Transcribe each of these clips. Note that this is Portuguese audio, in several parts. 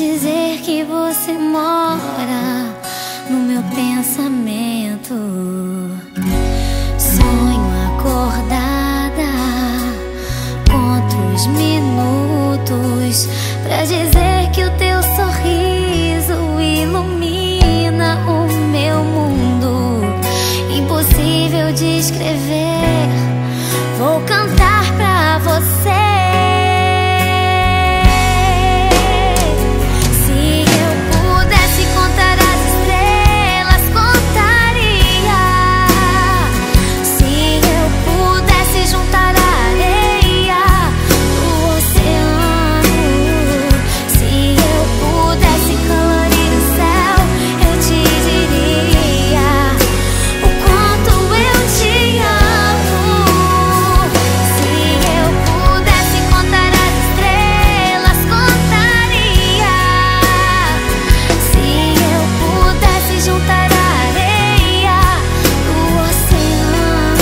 dizer que você mora no meu pensamento. Sonho acordada, conto os minutos pra dizer que o teu sorriso ilumina o meu mundo. Impossível de escrever, vou cantar pra você. De escrever, vou cantar pra você. Se eu pudesse contar as estrelas, contaria. Se eu pudesse juntar a areia do oceano, se eu pudesse colorir o céu, eu te diria o quanto eu te amo. Se eu pudesse contar as estrelas,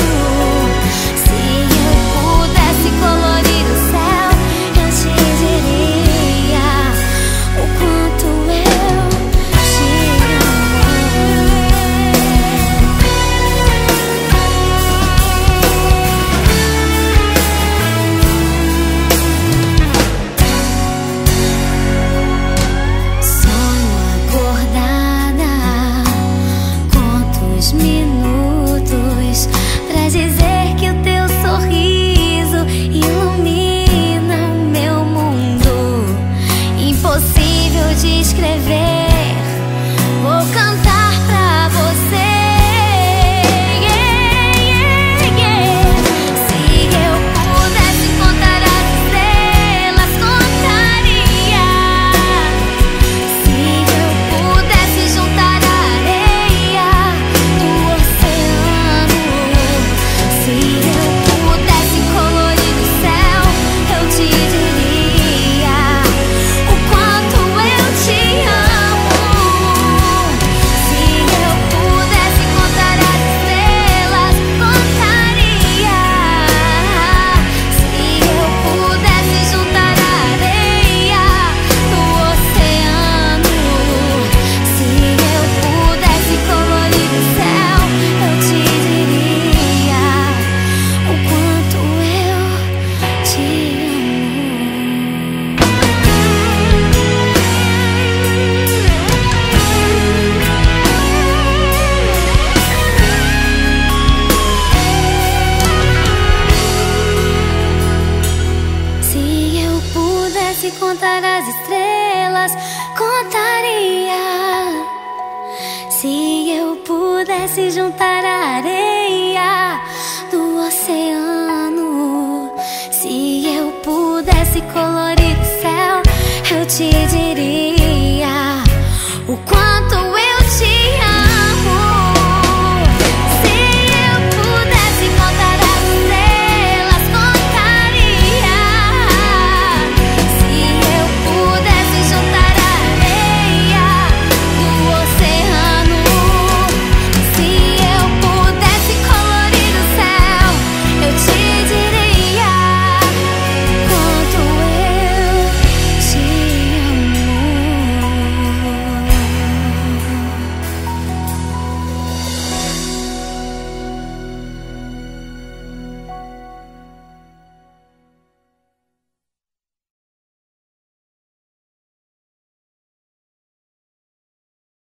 contaria. Se eu pudesse juntar a areia do oceano, se eu pudesse colorir o céu, eu te diria o quanto eu te amo. Se eu pudesse contar as estrelas, contaria. Se eu pudesse juntar a areia do oceano, se eu pudesse colorir o céu, eu te diria